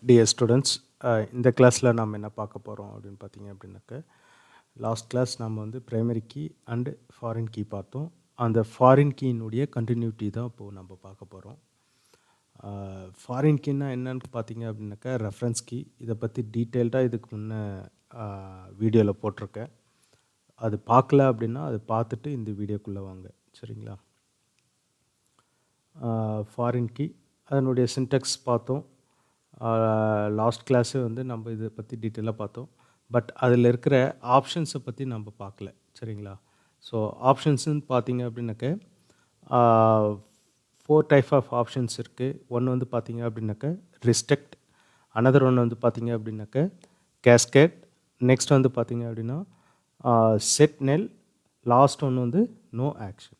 Dear students, இந்த கிளாஸில் நாம் என்ன பார்க்க போகிறோம் அப்படின்னு பார்த்தீங்க அப்படின்னாக்க, லாஸ்ட் கிளாஸ் நம்ம வந்து primary key and foreign key பார்த்தோம். அந்த ஃபாரின் கீயினுடைய கண்டினியூட்டி தான் இப்போது நம்ம பார்க்க போகிறோம். ஃபாரின் கீன்னா என்னன்னு பார்த்தீங்க அப்படின்னாக்கா ரெஃபரன்ஸ் கீ. இதை பற்றி டீட்டெயில்டாக இதுக்கு முன்னே வீடியோவில் போட்டிருக்கேன். அது பார்க்கல அப்படின்னா அது பார்த்துட்டு இந்த வீடியோக்குள்ளே வாங்க, சரிங்களா? ஃபாரின் கீ அதனுடைய சின்டெக்ஸ் பார்த்தோம். லாஸ்ட் கிளாஸு வந்து நம்ம இதை பற்றி டீட்டெயிலாக பார்த்தோம். பட் அதில் இருக்கிற ஆப்ஷன்ஸை பற்றி நம்ம பார்க்கல, சரிங்களா? ஸோ ஆப்ஷன்ஸுன்னு பார்த்தீங்க அப்படின்னாக்க 4 டைப் ஆஃப் ஆப்ஷன்ஸ் இருக்குது. ஒன்று வந்து பார்த்தீங்க அப்படின்னாக்க ரிஸ்ட்ரிக்ட், அனதர் ஒன்று வந்து பார்த்தீங்க அப்படின்னாக்க கேஸ்கேட், நெக்ஸ்ட் வந்து பார்த்தீங்க அப்படின்னா செட் நெல், லாஸ்ட் ஒன்று வந்து நோ ஆக்ஷன்,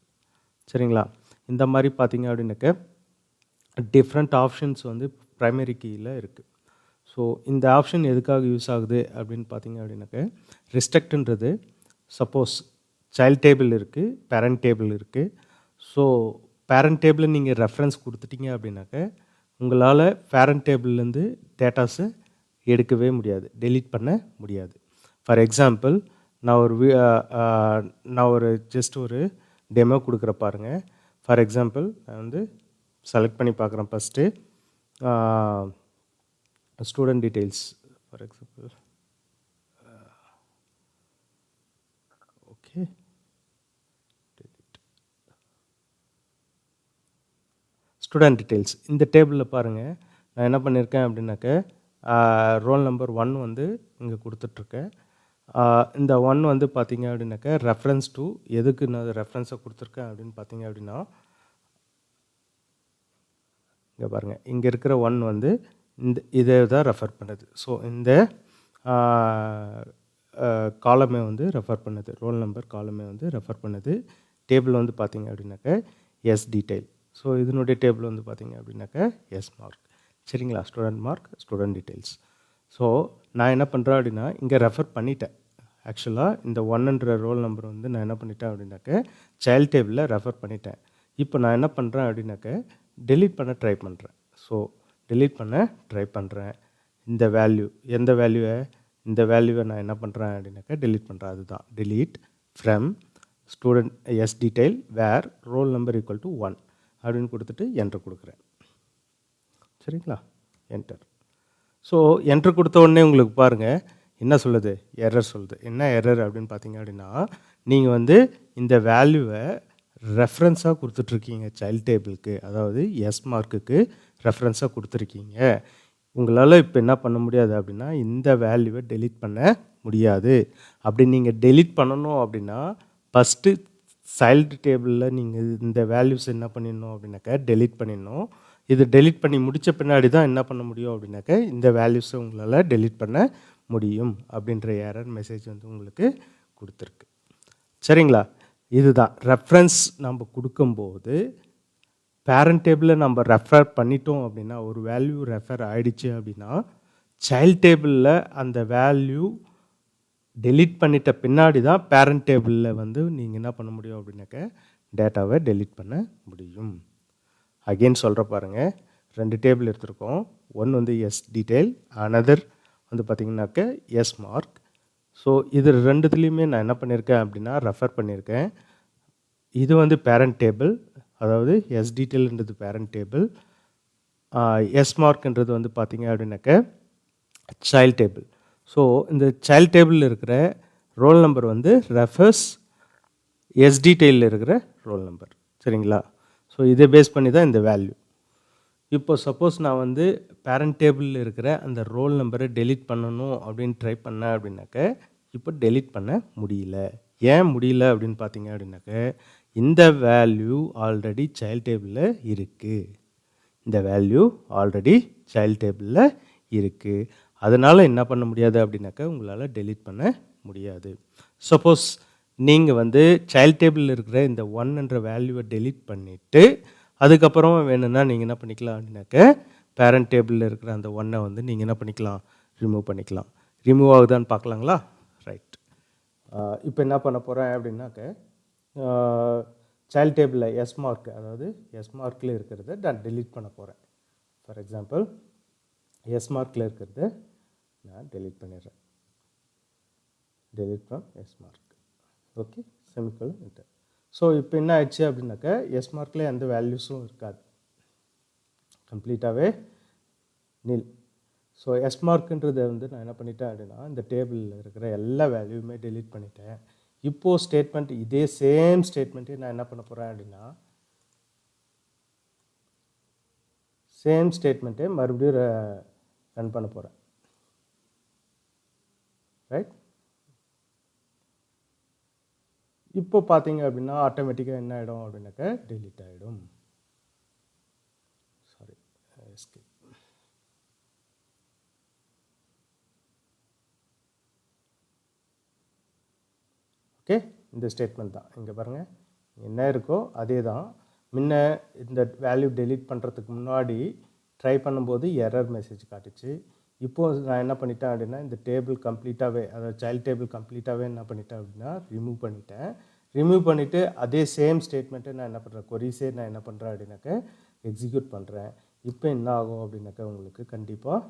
சரிங்களா? இந்த மாதிரி பார்த்தீங்க அப்படின்னாக்க டிஃப்ரெண்ட் ஆப்ஷன்ஸ் வந்து ப்ரைமரி கீயில் இருக்குது. ஸோ இந்த ஆப்ஷன் எதுக்காக யூஸ் ஆகுது அப்படின்னு பார்த்தீங்க அப்படின்னாக்க, ரிஸ்ட்ரிக்ட்ன்றது சப்போஸ் சைல்ட் டேபிள் இருக்குது, பேரண்ட் டேபிள் இருக்குது. ஸோ பேரண்ட் டேபிளில் நீங்கள் ரெஃபரன்ஸ் கொடுத்துட்டீங்க அப்படின்னாக்க உங்களால் பேரண்ட் டேபிள்லேருந்து டேட்டாஸை எடுக்கவே முடியாது, டெலீட் பண்ண முடியாது. ஃபார் எக்ஸாம்பிள் நான் ஒரு ஜஸ்ட் ஒரு டெமோ கொடுக்குற பாருங்கள். ஃபார் எக்ஸாம்பிள் நான் வந்து செலக்ட் பண்ணி பார்க்குறேன். First student details, for example okay, student details இந்த டேபிளில் பாருங்கள். நான் என்ன பண்ணியிருக்கேன் அப்படின்னாக்க ரோல் நம்பர் 1 வந்து இங்கே கொடுத்துட்ருக்கேன். இந்த 1 வந்து பார்த்தீங்க அப்படின்னாக்க ரெஃபரன்ஸ் டு, எதுக்கு நான் ரெஃபரன்ஸை கொடுத்துருக்கேன் அப்படின்னு பார்த்தீங்க அப்படின்னா, இங்கே பாருங்கள், இங்கே இருக்கிற 1 வந்து இதை தான் ரெஃபர் பண்ணுது. ஸோ இந்த காலமே வந்து ரெஃபர் பண்ணுது, ரோல் நம்பர் காலமே வந்து ரெஃபர் பண்ணுது. டேபிள் வந்து பார்த்தீங்க அப்படின்னாக்க எஸ் டீட்டெயில். ஸோ இதனுடைய டேபிள் வந்து பார்த்தீங்க அப்படின்னாக்க எஸ் மார்க், சரிங்களா? Student mark, student details. So நான் என்ன பண்ணுறேன் அப்படின்னா இங்கே ரெஃபர் பண்ணிட்டேன். ஆக்சுவலாக இந்த 1ன்ற ரோல் நம்பர் வந்து நான் என்ன பண்ணிட்டேன் அப்படின்னாக்க சைல்ட் டேபிளில் ரெஃபர் பண்ணிட்டேன். இப்போ நான் என்ன பண்ணுறேன் அப்படின்னாக்க டெலீட் பண்ண ட்ரை பண்ணுறேன். ஸோ டெலீட் பண்ண ட்ரை பண்ணுறேன். இந்த வேல்யூ, எந்த வேல்யூவை, இந்த வேல்யூவை நான் என்ன பண்ணுறேன் அப்படின்னாக்க டெலீட் பண்ணுறேன். அதுதான் delete from student s detail where roll number equal to 1 அப்படின்னு கொடுத்துட்டு என்டர் கொடுக்குறேன், சரிங்களா? என்டர். ஸோ என்டர் கொடுத்த உடனே உங்களுக்கு பாருங்கள் என்ன சொல்லுது, எரர் சொல்லுது. என்ன எரர் அப்படின்னு பார்த்தீங்க அப்படின்னா, நீங்கள் வந்து இந்த வேல்யூவை ரெஃபரன்ஸாக கொடுத்துட்ருக்கீங்க சைல்ட் டேபிளுக்கு, அதாவது எஸ் மார்க்குக்கு ரெஃபரன்ஸாக கொடுத்துருக்கீங்க. உங்களால் இப்போ என்ன பண்ண முடியாது அப்படின்னா இந்த வேல்யூவை டெலீட் பண்ண முடியாது. அப்படி நீங்கள் டெலீட் பண்ணணும் அப்படின்னா ஃபஸ்ட்டு சைல்டு டேபிளில் நீங்கள் இந்த வேல்யூஸ் என்ன பண்ணிடணும் அப்படின்னாக்கா டெலீட் பண்ணிடணும். இது டெலீட் பண்ணி முடித்த பின்னாடி தான் என்ன பண்ண முடியும் அப்படின்னாக்க இந்த வேல்யூஸை உங்களால் டெலீட் பண்ண முடியும் அப்படின்ற எரர் மெசேஜ் வந்து உங்களுக்கு கொடுத்துருக்கு, சரிங்களா? இதுதான் ரெஃபரன்ஸ் நம்ம கொடுக்கும்போது பேரண்ட் டேபிளில் நம்ம ரெஃபர் பண்ணிட்டோம் அப்படின்னா, ஒரு வேல்யூ ரெஃபர் ஆகிடுச்சு அப்படின்னா சைல்ட் டேபிளில் அந்த வேல்யூ டெலீட் பண்ணிட்ட பின்னாடி தான் பேரண்ட் டேபிளில் வந்து நீங்கள் என்ன பண்ண முடியும் அப்படின்னாக்க டேட்டாவை டெலீட் பண்ண முடியும். அகெயின் சொல்கிற பாருங்கள், 2 டேபிள் எடுத்துருக்கோம். ஒன்று வந்து எஸ் டீட்டெயில், அனதர் வந்து பார்த்திங்கனாக்க எஸ் மார்க். ஸோ இது ரெண்டுத்துலேயுமே நான் என்ன பண்ணியிருக்கேன் அப்படின்னா ரெஃபர் பண்ணியிருக்கேன். இது வந்து பேரண்ட் டேபிள், அதாவது எஸ் டீட்டெயில்ன்றது பேரண்ட் டேபிள், எஸ் மார்க்ன்றது வந்து பார்த்திங்க அப்படின்னாக்க சைல்ட் டேபிள். ஸோ இந்த சைல்ட் டேபிளில் இருக்கிற ரோல் நம்பர் வந்து ரெஃபர்ஸ் எஸ் டீட்டெயிலில் இருக்கிற ரோல் நம்பர், சரிங்களா? ஸோ இதை பேஸ் பண்ணி தான் இந்த வேல்யூ. இப்போ சப்போஸ் நான் வந்து பேரண்ட் டேபிளில் இருக்கிற அந்த ரோல் நம்பரை டெலீட் பண்ணணும் அப்படின்னு ட்ரை பண்ணேன் அப்படின்னாக்க இப்போ டெலீட் பண்ண முடியல. ஏன் முடியல அப்படின்னு பார்த்தீங்க அப்படின்னாக்க இந்த வேல்யூ ஆல்ரெடி சைல்ட் டேபிளில் இருக்குது. இந்த வேல்யூ ஆல்ரெடி சைல்ட் டேபிளில் இருக்குது. அதனால் என்ன பண்ண முடியாது அப்படின்னாக்கா உங்களால் டெலீட் பண்ண முடியாது. சப்போஸ் நீங்கள் வந்து சைல்ட் டேபிளில் இருக்கிற இந்த 1ன்ற வேல்யூவை டெலீட் பண்ணிவிட்டு அதுக்கப்புறம் வேணும்னா நீங்கள் என்ன பண்ணிக்கலாம் அப்படின்னாக்க பேரண்ட் டேபிளில் இருக்கிற அந்த 1ஐ வந்து நீங்கள் என்ன பண்ணிக்கலாம், ரிமூவ் பண்ணிக்கலாம். ரிமூவ் ஆகுதான்னு பார்க்கலாங்களா? ரைட். இப்போ என்ன பண்ண போகிறேன் அப்படின்னாக்க சைல்ட் டேபிளில் எஸ் மார்க், அதாவது எஸ் மார்க்கில் இருக்கிறத நான் டெலீட் பண்ண போகிறேன். ஃபார் எக்ஸாம்பிள் எஸ் மார்க்கில் இருக்கிறது நான் delete பண்ணிடுறேன். delete from s mark. Okay, semicolon enter. So இப்போ என்ன ஆயிடுச்சு அப்படின்னாக்கா எஸ் மார்க்கில் எந்த வேல்யூஸும் இருக்காது, கம்ப்ளீட்டாகவே நில். ஸோ எஸ் மார்க்குன்றதை வந்து நான் என்ன பண்ணிட்டேன் அப்படின்னா இந்த டேபிளில் இருக்கிற எல்லா வேல்யூமே delete பண்ணிட்டேன். இப்போது ஸ்டேட்மெண்ட் இதே சேம் ஸ்டேட்மெண்ட்டே நான் என்ன பண்ண போகிறேன் அப்படின்னா சேம் ஸ்டேட்மெண்ட்டே மறுபடியும் ரன் பண்ண போகிறேன். ரைட், இப்போ பார்த்தீங்க அப்படின்னா ஆட்டோமேட்டிக்காக என்ன ஆகிடும் அப்படின்னாக்கா delete ஆகிடும். Sorry, escape. ஓகே, இந்த ஸ்டேட்மெண்ட் தான் இங்கே பாருங்கள் என்ன இருக்கோ அதே தான். முன்ன இந்த வேல்யூ delete பண்ணுறதுக்கு முன்னாடி ட்ரை பண்ணும்போது எரர் மெசேஜ் காட்டுச்சு. இப்போது நான் என்ன பண்ணிட்டேன் அப்படின்னா இந்த டேபிள் கம்ப்ளீட்டாகவே, அதாவது சைல்ட் டேபிள் கம்ப்ளீட்டாகவே என்ன பண்ணிட்டேன் அப்படின்னா ரிமூவ் பண்ணிட்டேன். ரிமூவ் பண்ணிவிட்டு அதே சேம் ஸ்டேட்மெண்ட்டை நான் என்ன பண்ணுறேன், கொரிஸே நான் என்ன பண்ணுறேன் அப்படின்னாக்கா எக்ஸிக்யூட் பண்ணுறேன். இப்போ என்ன ஆகும் அப்படின்னாக்கா உங்களுக்கு கண்டிப்பாக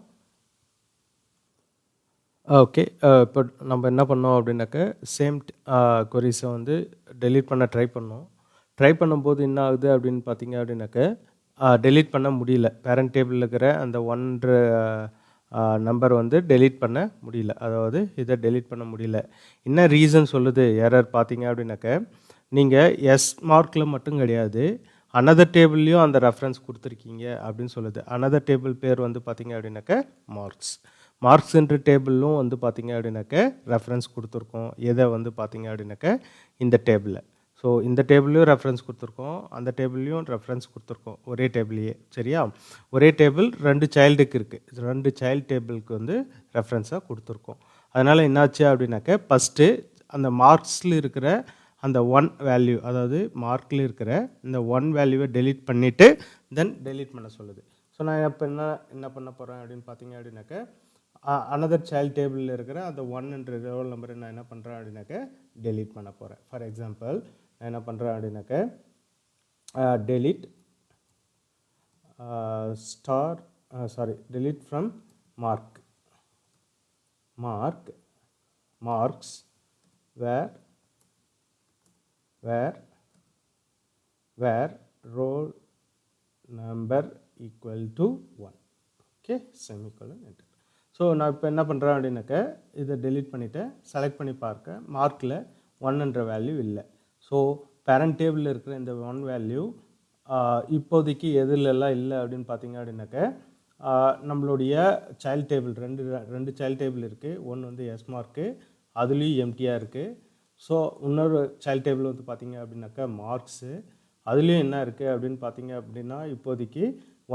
ஓகே. இப்போ நம்ம என்ன பண்ணோம் அப்படின்னாக்கா சேம் கொரிஸை வந்து delete பண்ண ட்ரை பண்ணோம். ட்ரை பண்ணும்போது என்ன ஆகுது அப்படின்னு பார்த்தீங்க அப்படின்னாக்கா delete பண்ண முடியல. பேரண்ட் டேபிளில் இருக்கிற அந்த 1 நம்பர் வந்து delete பண்ண முடியல, அதாவது இதை delete பண்ண முடியல. என்ன ரீசன் சொல்லுது எரர் பார்த்தீங்க அப்படின்னாக்கா நீங்கள் எஸ் மார்க்கில் மட்டும் கிடையாது, அனதர் டேபிள்லேயும் அந்த ரெஃபரன்ஸ் கொடுத்துருக்கீங்க அப்படின்னு சொல்லுது. அனதர் டேபிள் பேர் வந்து பார்த்தீங்க அப்படின்னாக்கா மார்க்ஸ்ன்ற டேபிளும் வந்து பார்த்தீங்க அப்படின்னாக்க ரெஃபரன்ஸ் கொடுத்துருக்கோம். எதை வந்து பார்த்தீங்க அப்படின்னாக்க இந்த டேபிளில். ஸோ இந்த டேபிள்லையும் ரெஃபரன்ஸ் கொடுத்துருக்கோம், அந்த டேபிள்லையும் ரெஃபரன்ஸ் கொடுத்துருக்கோம், ஒரே டேபிளையே. சரியா, ஒரே டேபிள் 2 சைல்டுக்கு இருக்குது, 2 சைல்டு டேபிளுக்கு வந்து ரெஃபரன்ஸாக கொடுத்துருக்கோம். அதனால் என்னாச்சு அப்படின்னாக்க ஃபஸ்ட்டு அந்த மார்க்ஸில் இருக்கிற அந்த 1 வேல்யூ, அதாவது மார்க்கில் இருக்கிற இந்த 1 வேல்யூவை delete பண்ணிவிட்டு தென் delete பண்ண சொல்லுது. ஸோ நான் இப்போ என்ன பண்ண போகிறேன் அப்படின்னு பார்த்தீங்க அப்படின்னாக்க அனதர் சைல்டு டேபிளில் இருக்கிற அந்த 1 ரோல் நம்பரை நான் என்ன பண்ணுறேன் அப்படின்னாக்க delete பண்ண போகிறேன். ஃபார் எக்ஸாம்பிள் நான் என்ன பண்ணுறேன் அப்படின்னாக்க delete delete from marks where roll number equal to 1. Okay, semicolon enter. So நான் இப்போ என்ன பண்ணுறேன் அப்படின்னாக்க இதை delete பண்ணிவிட்டு செலக்ட் பண்ணி பார்க்க மார்க்கில் 1 வேல்யூ இல்லை. ஸோ பேரண்ட் டேபிளில் இருக்கிற இந்த 1 வேல்யூ இப்போதைக்கு எதுலெல்லாம் இல்லை அப்படின்னு பார்த்தீங்க அப்படின்னாக்க நம்மளுடைய சைல்டு டேபிள் ரெண்டு சைல்டு டேபிள் இருக்குது. ஒன்று வந்து எஸ் மார்க்கு, அதுலேயும் எம்டியாக இருக்குது. ஸோ இன்னொரு சைல்டு டேபிள் வந்து பார்த்தீங்க அப்படின்னாக்கா மார்க்ஸு, அதுலேயும் என்ன இருக்குது அப்படின்னு பார்த்தீங்க அப்படின்னா இப்போதைக்கு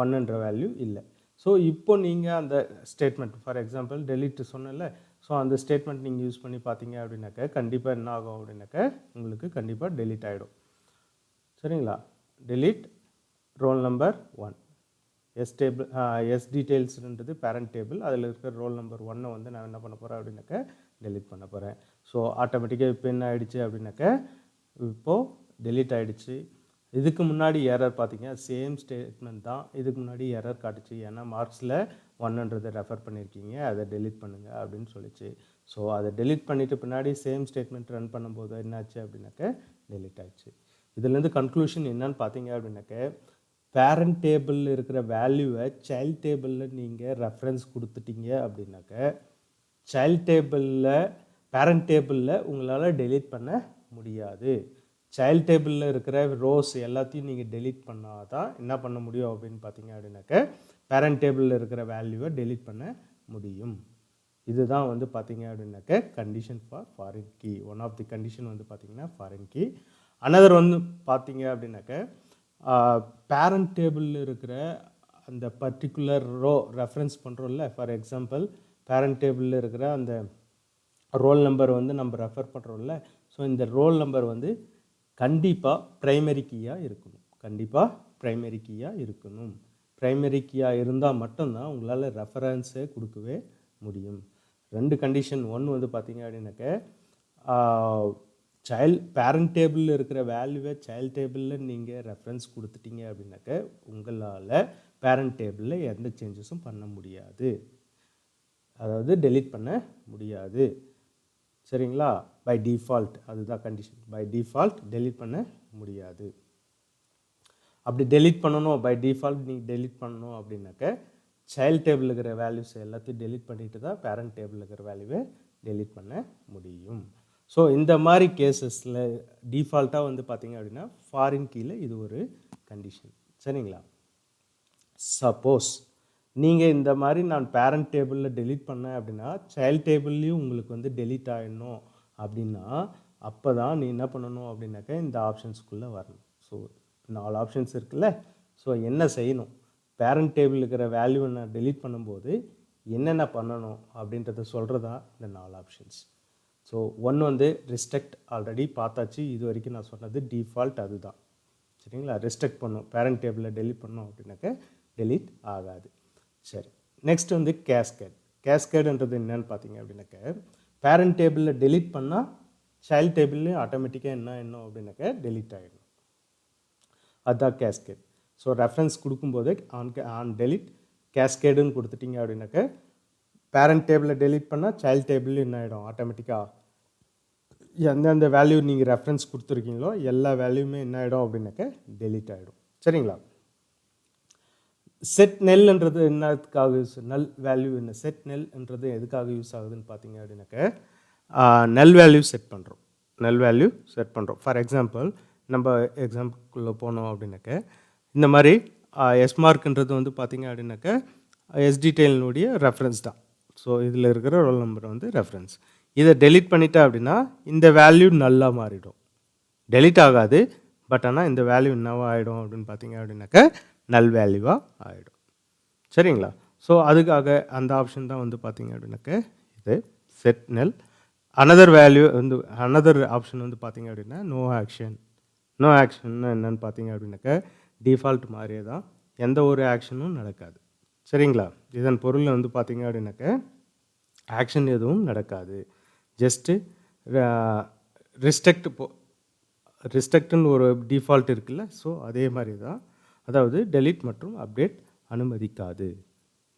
1 வேல்யூ இல்லை. ஸோ இப்போ நீங்கள் அந்த ஸ்டேட்மெண்ட் ஃபார் எக்ஸாம்பிள் delete சொன்னல, ஸோ அந்த ஸ்டேட்மெண்ட் நீங்கள் யூஸ் பண்ணி பார்த்தீங்க அப்படின்னாக்க கண்டிப்பாக என்ன ஆகும் அப்படின்னாக்க உங்களுக்கு கண்டிப்பாக delete ஆகிடும். சரிங்களா, delete ரோல் நம்பர் 1. எஸ் டீட்டெயில்ஸ்ன்றது பேரண்ட் டேபிள், அதில் இருக்கிற ரோல் நம்பர் 1 வந்து நான் என்ன பண்ண போகிறேன் அப்படின்னாக்க delete பண்ண போகிறேன். ஸோ ஆட்டோமேட்டிக்காக இப்போ என்ன ஆகிடுச்சு அப்படின்னாக்க இப்போது delete ஆகிடுச்சு. இதுக்கு முன்னாடி எரர் பார்த்தீங்க சேம் ஸ்டேட்மெண்ட் தான், இதுக்கு முன்னாடி எரர் காட்டுச்சு. ஏன்னா மார்க்ஸில் 1 ரெஃபர் பண்ணியிருக்கீங்க, அதை delete பண்ணுங்கள் அப்படின்னு சொல்லிச்சு. ஸோ அதை delete பண்ணிவிட்டு பின்னாடி சேம் ஸ்டேட்மெண்ட் ரன் பண்ணும்போது என்னாச்சு அப்படின்னாக்க delete ஆகிடுச்சு. இதுலேருந்து கன்க்ளூஷன் என்னன்னு பார்த்தீங்க அப்படின்னாக்க பேரண்ட் டேபிளில் இருக்கிற வேல்யூவை சைல்ட் டேபிளில் நீங்கள் ரெஃபரன்ஸ் கொடுத்துட்டீங்க அப்படின்னாக்க சைல்ட் டேபிளில் பேரண்ட் டேபிளில் உங்களால் delete பண்ண முடியாது. சைல்ட் டேபிளில் இருக்கிற ரோஸ் எல்லாத்தையும் நீங்கள் delete பண்ணால் தான் என்ன பண்ண முடியும் அப்படின்னு பார்த்தீங்க அப்படின்னாக்க பேரண்ட் டேபிளில் இருக்கிற வேல்யூவை delete பண்ண முடியும். இதுதான் வந்து பார்த்தீங்க அப்படின்னாக்க condition for foreign key. One of the condition வந்து பார்த்தீங்கன்னா ஃபாரின் கீ. அனதர் வந்து பார்த்தீங்க அப்படின்னாக்க பேரண்ட் டேபிளில் இருக்கிற அந்த பர்டிகுலர் ரோ ரெஃபரன்ஸ் பண்ணுறோம்ல, ஃபார் எக்ஸாம்பிள் பேரண்ட் டேபிளில் இருக்கிற அந்த ரோல் நம்பர் வந்து நம்ம ரெஃபர் பண்ணுறோம்ல, ஸோ இந்த ரோல் நம்பர் வந்து கண்டிப்பாக ப்ரைமரி கீயாக இருக்கணும். ப்ரைமரி கீயாக இருந்தால் மட்டும்தான் உங்களால் ரெஃபரன்ஸை கொடுக்கவே முடியும். 2 கண்டிஷன். ஒன்று வந்து பார்த்தீங்க அப்படின்னாக்க பேரண்ட் டேபிளில் இருக்கிற வேல்யூவை சைல்ட் டேபிளில் நீங்கள் ரெஃபரன்ஸ் கொடுத்துட்டீங்க அப்படின்னாக்க உங்களால் பேரண்ட் டேபிளில் எந்த சேஞ்சஸும் பண்ண முடியாது, அதாவது டெலீட் பண்ண முடியாது. சரிங்களா? பை டிஃபால்ட், அதுதான் கண்டிஷன். பை டிஃபால்ட் டெலீட் பண்ண முடியாது. அப்படி டெலீட் பண்ணணும், பை டிஃபால்ட் நீங்கள் டெலீட் பண்ணணும் அப்படின்னாக்க சைல்ட் டேபிளில் இருக்கிற வேல்யூஸ் எல்லாத்தையும் டெலீட் பண்ணிட்டு தான் பேரண்ட் டேபிளில் இருக்கிற வேல்யூவை டெலீட் பண்ண முடியும். ஸோ இந்த மாதிரி கேசஸில் டிஃபால்ட்டாக வந்து பார்த்தீங்க அப்படின்னா ஃபாரின் கீழே இது ஒரு கண்டிஷன். சரிங்களா? சப்போஸ் நீங்கள் இந்த மாதிரி நான் பேரண்ட் டேபிளில் டெலீட் பண்ணேன் அப்படின்னா சைல்ட் டேபிள்லேயும் உங்களுக்கு வந்து டெலீட் ஆகிடணும் அப்படின்னா அப்போ தான் நீ என்ன பண்ணணும் அப்படின்னாக்கா இந்த ஆப்ஷன்ஸ்குள்ளே வரணும். ஸோ 4 ஆப்ஷன்ஸ் இருக்குல்ல, ஸோ என்ன செய்யணும், பேரண்ட் டேபிள் இருக்கிற வேல்யூவை நான் டெலீட் பண்ணும்போது என்னென்ன பண்ணணும் அப்படின்றத சொல்கிறதா இந்த 4 ஆப்ஷன்ஸ். ஸோ ஒன்று வந்து ரெஸ்ட்ரிக்ட், ஆல்ரெடி பார்த்தாச்சு, இது வரைக்கும் நான் சொன்னது டிஃபால்ட் அதுதான். சரிங்களா? ரெஸ்ட்ரிக்ட் பண்ணும், பேரண்ட் டேபிளில் டெலீட் பண்ணோம் அப்படின்னாக்க டெலீட் ஆகாது. சரி, நெக்ஸ்ட் வந்து கேஸ்கேட். கேஸ்கேடுன்றது என்னன்னு பார்த்தீங்க அப்படின்னாக்க பேரண்ட் டேபிளில் டெலீட் பண்ணால் சைல்ட் டேபிள்லேயும் ஆட்டோமேட்டிக்காக என்ன அப்படின்னாக்க டெலீட் ஆகிடும். அதுதான் கேஸ்கேட். ஸோ ரெஃபரன்ஸ் கொடுக்கும்போது ஆன் டெலீட் கேஸ்கேடுன்னு கொடுத்துட்டிங்க அப்படின்னாக்க பேரண்ட் டேபிளில் டெலீட் பண்ணால் சைல்ட் டேபிள்லையும் என்ன ஆகிடும், ஆட்டோமேட்டிக்காக எந்தெந்த வேல்யூ நீங்கள் ரெஃபரன்ஸ் கொடுத்துருக்கீங்களோ எல்லா வேல்யூமே என்ன ஆகிடும் அப்படின்னாக்க டெலீட் ஆகிடும். சரிங்களா? செட் நெல்ன்றது என்னதுக்காக யூஸ், நல் வேல்யூ என்ன, செட் நெல்ன்றது எதுக்காக யூஸ் ஆகுதுன்னு பார்த்தீங்க அப்படின்னாக்க நல் வேல்யூ செட் பண்ணுறோம். நல் வேல்யூ செட் பண்ணுறோம். ஃபார் எக்ஸாம்பிள் நம்ம எக்ஸாம்பிள்குள்ளே போனோம் அப்படின்னாக்க இந்த மாதிரி எஸ்மார்க்ன்றது வந்து பார்த்தீங்க அப்படின்னாக்க எஸ்டிடெயிலினுடைய ரெஃபரன்ஸ் தான். ஸோ இதில் இருக்கிற ரோல் நம்பர் வந்து ரெஃபரன்ஸ். இதை டெலீட் பண்ணிட்டா அப்படின்னா இந்த வேல்யூ நல்லா மாறிடும், டெலீட் ஆகாது, பட் ஆனால் இந்த வேல்யூ என்னவா ஆகிடும் அப்படின்னு பார்த்தீங்க அப்படின்னாக்க நல் வேல்யூவாக ஆகிடும். சரிங்களா? ஸோ அதுக்காக அந்த ஆப்ஷன் தான் வந்து பார்த்தீங்க அப்படின்னாக்க இது செட் நெல். அனதர் வேல்யூ வந்து அனதர் ஆப்ஷன் வந்து பார்த்தீங்க அப்படின்னா நோ ஆக்ஷன். நோ ஆக்ஷன்னா என்னன்னு பார்த்தீங்க அப்படின்னாக்க டிஃபால்ட் மாதிரியே தான், எந்த ஒரு ஆக்ஷனும் நடக்காது. சரிங்களா? இதன் பொருள் வந்து பார்த்தீங்க அப்படின்னாக்க ஆக்ஷன் எதுவும் நடக்காது, ஜஸ்ட்டு ரெஸ்ட்ரிக்ட்னு ஒரு டிஃபால்ட் இருக்குல்ல, ஸோ அதே மாதிரி தான். அதாவது டெலீட் மற்றும் அப்டேட் அனுமதிக்காது,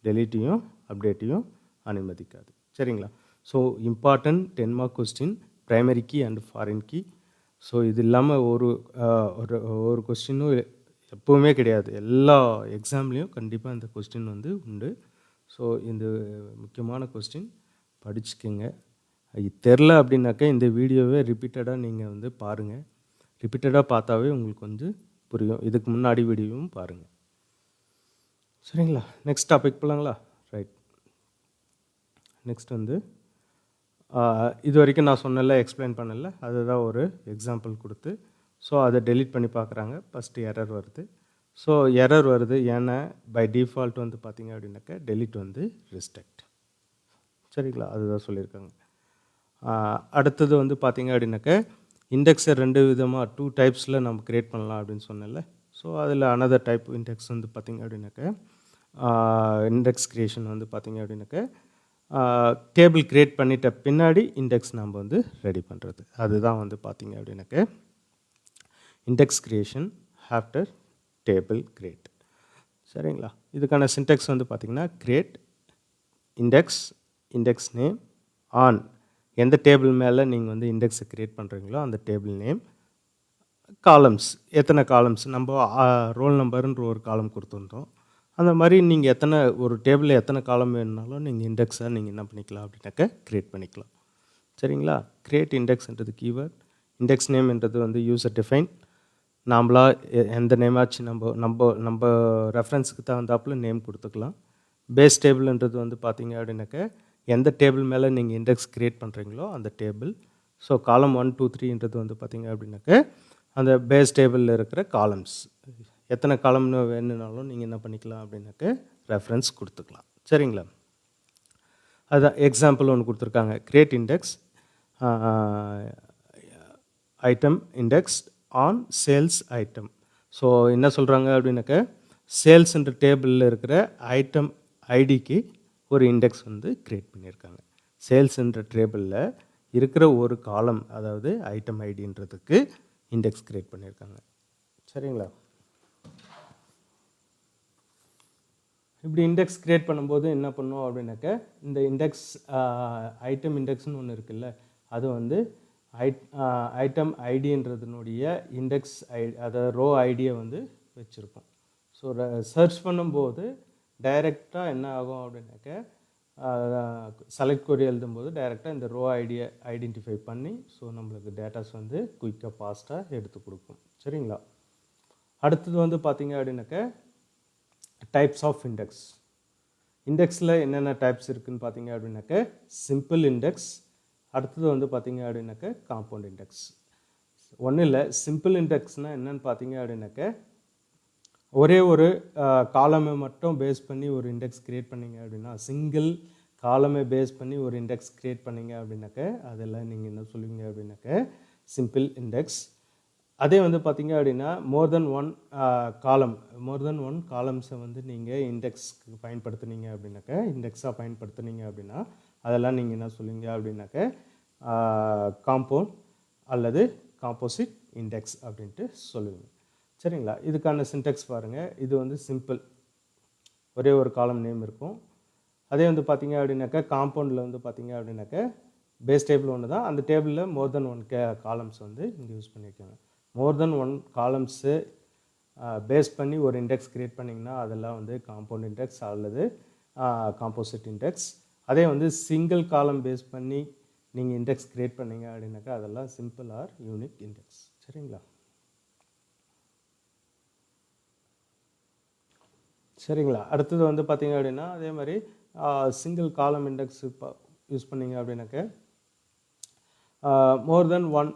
டெலீட்டையும் அப்டேட்டையும் அனுமதிக்காது. சரிங்களா? So important 10 mark question, primary key and foreign key. So இது இல்லாமல் ஒரு கொஸ்டினும் எப்போவுமே கிடையாது, எல்லா எக்ஸாம்லேயும் கண்டிப்பாக இந்த கொஸ்டின் வந்து உண்டு. ஸோ இந்த முக்கியமான கொஸ்டின் படிச்சுக்கோங்க. இது தெரில அப்படின்னாக்கா இந்த வீடியோவை ரிப்பீட்டடாக நீங்கள் வந்து பாருங்கள். ரிப்பீட்டடாக பார்த்தாவே உங்களுக்கு வந்து புரியும். இதுக்கு முன்னாடி வீடியோவும் பாருங்கள். சரிங்களா? நெக்ஸ்ட் டாபிக் போகலாங்களா? ரைட். நெக்ஸ்ட் வந்து இது வரைக்கும் நான் சொன்னல, எக்ஸ்பிளைன் பண்ணல, அதுதான் ஒரு எக்ஸாம்பிள் கொடுத்து ஸோ அதை டெலீட் பண்ணி பார்க்குறாங்க. ஃபஸ்ட்டு எரர் வருது. ஸோ எரர் வருது ஏன்னா பை டிஃபால்ட் வந்து பார்த்தீங்க அப்படின்னாக்கா டெலீட் வந்து ரெஸ்ட்ரிக்ட். சரிங்களா? அதுதான் சொல்லியிருக்காங்க. அடுத்தது வந்து பார்த்தீங்க அப்படின்னாக்கா இண்டெக்ஸை 2 விதமாக 2 டைப்ஸில் நம்ம க்ரியேட் பண்ணலாம் அப்படின்னு சொன்னல. ஸோ அதில் அனதர் டைப் இண்டெக்ஸ் வந்து பார்த்திங்க அப்படின்னாக்கா இண்டெக்ஸ் க்ரியேஷன் வந்து பார்த்திங்க அப்படின்னாக்கா டேபிள் க்ரியேட் பண்ணிட்ட பின்னாடி இண்டெக்ஸ் நம்ம வந்து ரெடி பண்ணுறது, அதுதான் வந்து பார்த்திங்க அப்படின்னாக்கா index creation after table create. சரிங்களா? இதுக்கான சின்டெக்ஸ் வந்து பார்த்திங்கன்னா create index, index name on, எந்த டேபிள் மேலே நீங்கள் வந்து இண்டெக்ஸை க்ரியேட் பண்ணுறீங்களோ அந்த டேபிள் நேம், காலம்ஸ், எத்தனை காலம்ஸ், நம்ம ரோல் நம்பருன்ற ஒரு காலம் கொடுத்துருந்தோம். அந்த மாதிரி நீங்கள் எத்தனை ஒரு டேபிளில் எத்தனை காலம் வேணுனாலும் நீங்கள் இண்டெக்ஸை நீங்கள் என்ன பண்ணிக்கலாம் அப்படின்னாக்கா க்ரியேட் பண்ணிக்கலாம். சரிங்களா? க்ரியேட் இண்டெக்ஸ்ன்றது கீவேர்ட், இண்டெக்ஸ் நேம்ன்றது வந்து யூசர் டிஃபைன், நாம்ளாக எந்த நேமாச்சு நம்ம ரெஃபரன்ஸுக்கு தகுந்தாப்பில் நேம் கொடுத்துக்கலாம். பேஸ் டேபிள்ன்றது வந்து பார்த்தீங்க அப்படின்னாக்கா எந்த டேபிள் மேலே நீங்கள் இண்டெக்ஸ் க்ரியேட் பண்ணுறீங்களோ அந்த டேபிள். ஸோ காலம் 1 2 3ன்றது வந்து பார்த்தீங்க அப்படின்னாக்கா அந்த பேஸ் டேபிளில் இருக்கிற காலம்ஸ், எத்தனை காலம்னு வேணுனாலும் நீங்கள் என்ன பண்ணிக்கலாம் அப்படின்னாக்கா ரெஃபரன்ஸ் கொடுத்துக்கலாம். சரிங்களா? அதுதான் எக்ஸாம்பிள் ஒன்று கொடுத்துருக்காங்க, create index item index on sales item. So என்ன சொல்கிறாங்க அப்படின்னாக்கா சேல்ஸ்ன்ற டேபிளில் இருக்கிற ஐட்டம் ஐடிக்கு ஒரு இண்டெக்ஸ் வந்து க்ரியேட் பண்ணியிருக்காங்க. சேல்ஸ்ன்ற டேபிளில் இருக்கிற ஒரு காலம், அதாவது ஐட்டம் ஐடின்றதுக்கு இண்டெக்ஸ் க்ரியேட் பண்ணியிருக்காங்க. சரிங்களா? இப்படி இண்டெக்ஸ் க்ரியேட் பண்ணும்போது என்ன பண்ணும் அப்படின்னாக்க இந்த இண்டெக்ஸ் ஐட்டம் இண்டெக்ஸ்னு ஒன்று இருக்குல்ல, அது வந்து ஐட்டம் ஐடின்றதுனுடைய இண்டெக்ஸ் அதாவது ரோ ஐடியை வந்து வச்சுருக்கோம். ஸோ சர்ச் பண்ணும்போது டைரெக்டாக என்ன ஆகும் அப்படின்னாக்க செலக்ட் கொரி எழுதும்போது டைரெக்டாக இந்த ரோ ஐடியை ஐடென்டிஃபை பண்ணி ஸோ நம்மளுக்கு டேட்டாஸ் வந்து குயிக்காக ஃபாஸ்ட்டாக எடுத்து கொடுக்கும். சரிங்களா? அடுத்தது வந்து பார்த்திங்க அப்படின்னாக்க டைப்ஸ் ஆஃப் இண்டெக்ஸ். இண்டெக்ஸில் என்னென்ன டைப்ஸ் இருக்குதுன்னு பார்த்தீங்க அப்படின்னாக்க சிம்பிள் இண்டெக்ஸ், அடுத்தது வந்து பார்த்திங்க அப்படின்னாக்க காம்பவுண்ட் இண்டெக்ஸ். ஒன்றும் இல்லை, சிம்பிள் இண்டெக்ஸ்னால் என்னென்னு பார்த்தீங்க அப்படின்னாக்க ஒரே ஒரு காலமை மட்டும் பேஸ் பண்ணி ஒரு இண்டெக்ஸ் க்ரியேட் பண்ணிங்க அப்படின்னா, சிங்கிள் காலமை பேஸ் பண்ணி ஒரு இண்டெக்ஸ் க்ரியேட் பண்ணிங்க அப்படின்னாக்க அதெல்லாம் நீங்கள் என்ன சொல்லுவீங்க அப்படின்னாக்க சிம்பிள் இண்டெக்ஸ். அதே வந்து பார்த்திங்க அப்படின்னா மோர் தென் ஒன் காலம்ஸை வந்து நீங்கள் இண்டெக்ஸ்க்கு பயன்படுத்துனீங்க அப்படின்னாக்க இண்டெக்ஸாக பயன்படுத்துனீங்க அப்படின்னா அதெல்லாம் நீங்கள் என்ன சொல்லுவீங்க அப்படின்னாக்க காம்பவுண்ட் அல்லது காம்போசிட் இண்டெக்ஸ் அப்படின்ட்டு சொல்லுவீங்க. சரிங்களா? இதுக்கான சின்டெக்ஸ் பாருங்கள். இது வந்து சிம்பிள், ஒரே ஒரு காலம் நேம் இருக்கும். அதே வந்து பார்த்திங்க அப்படின்னாக்க காம்பவுண்டில் வந்து பார்த்திங்க அப்படின்னாக்க பேஸ் டேபிள் ஒன்று தான், அந்த டேபிளில் மோர் தென் ஒன் காலம்ஸ் வந்து இங்கே யூஸ் பண்ணியிருக்காங்க. மோர் தென் ஒன் காலம்ஸு பேஸ் பண்ணி ஒரு இண்டெக்ஸ் க்ரியேட் பண்ணிங்கன்னா அதெல்லாம் வந்து காம்பவுண்ட் இண்டெக்ஸ் அல்லது காம்போசிட் இண்டெக்ஸ். அதே வந்து சிங்கிள் காலம் பேஸ் பண்ணி நீங்கள் இண்டெக்ஸ் க்ரியேட் பண்ணிங்க அப்படின்னாக்கா அதெல்லாம் சிம்பிள் ஆர் யூனிக் இண்டெக்ஸ். சரிங்களா? சரிங்களா? அடுத்தது வந்து பார்த்திங்க அப்படின்னா அதே மாதிரி சிங்கிள் காலம் இண்டெக்ஸ் யூஸ் பண்ணிங்க அப்படின்னாக்க மோர் தென் ஒன்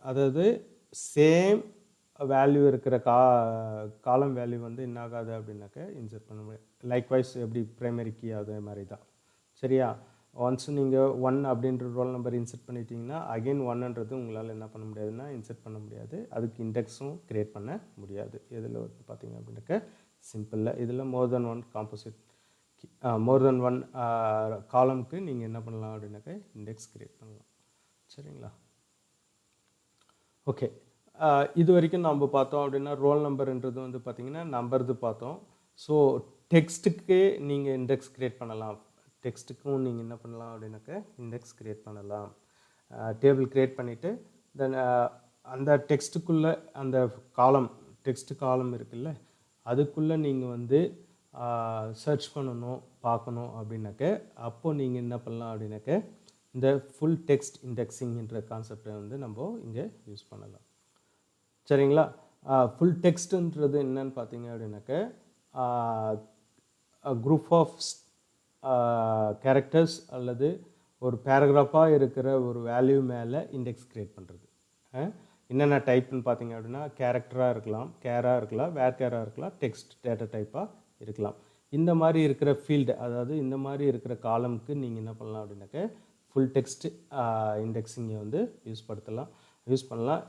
அதாவது சேம் வேல்யூ இருக்கிற காலம் வேல்யூ வந்து என்ன ஆகாது அப்படின்னாக்க இன்சர்ட் பண்ண முடியாது. லைக்வைஸ் எப்படி ப்ரைமரி கீ அதே மாதிரி தான். சரியா? ஒன்ஸ் நீங்கள் 1 அப்படின்ற ரோல் நம்பர் இன்சர்ட் பண்ணிட்டீங்கன்னா அகெயின் 1ன்றது உங்களால் என்ன பண்ண முடியாதுன்னா இன்சர்ட் பண்ண முடியாது, அதுக்கு இண்டெக்ஸும் க்ரியேட் பண்ண முடியாது. இதில் வந்து பார்த்திங்க அப்படின்னாக்க சிம்பிளில் இதில் மோர் தென் ஒன் காம்போசிட் மோர் தென் ஒன் காலம்க்கு நீங்கள் என்ன பண்ணலாம் அப்படின்னாக்க இண்டெக்ஸ் க்ரியேட் பண்ணலாம். சரிங்களா? ஓகே, இது வரைக்கும் நம்ம பார்த்தோம் அப்படின்னா ரோல் நம்பர்ன்றது வந்து பார்த்திங்கன்னா நம்பர்து பார்த்தோம். ஸோ டெக்ஸ்ட்டுக்கு நீங்கள் இண்டெக்ஸ் க்ரியேட் பண்ணலாம், டெக்ஸ்ட்டுக்கும் நீங்கள் என்ன பண்ணலாம் அப்படின்னாக்க இண்டெக்ஸ் க்ரியேட் பண்ணலாம். டேபிள் க்ரியேட் பண்ணிவிட்டு தென் அந்த டெக்ஸ்ட்டுக்குள்ளே அந்த காலம் டெக்ஸ்ட் காலம் இருக்குல்ல அதுக்குள்ளே நீங்கள் வந்து சர்ச் பண்ணணும் பார்க்கணும் அப்படின்னாக்க அப்போது நீங்கள் என்ன பண்ணலாம் அப்படின்னாக்க இந்த ஃபுல் டெக்ஸ்ட் இண்டெக்ஸிங்ன்ற கான்செப்டை வந்து நம்ம இங்கே யூஸ் பண்ணலாம். சரிங்களா? ஃபுல் டெக்ஸ்ட்டுன்றது என்னன்னு பார்த்தீங்க அப்படின்னாக்க குரூப் ஆஃப் கேரக்டர்ஸ் அல்லது ஒரு பேராகிராஃபாக இருக்கிற ஒரு வேல்யூ மேலே இண்டெக்ஸ் க்ரியேட் பண்ணுறது. என்னென்ன டைப்னு பார்த்தீங்க அப்படின்னா கேரக்டராக இருக்கலாம், கேராக இருக்கலாம், வேர் கேராக இருக்கலாம், டெக்ஸ்ட் டேட்டா டைப்பாக இருக்கலாம். இந்த மாதிரி இருக்கிற ஃபீல்டு அதாவது இந்த மாதிரி இருக்கிற காலமுக்கு நீங்கள் என்ன பண்ணலாம் அப்படின்னாக்க ஃபுல் டெக்ஸ்ட் இண்டெக்ஸிங்கை வந்து யூஸ் பண்ணலாம்.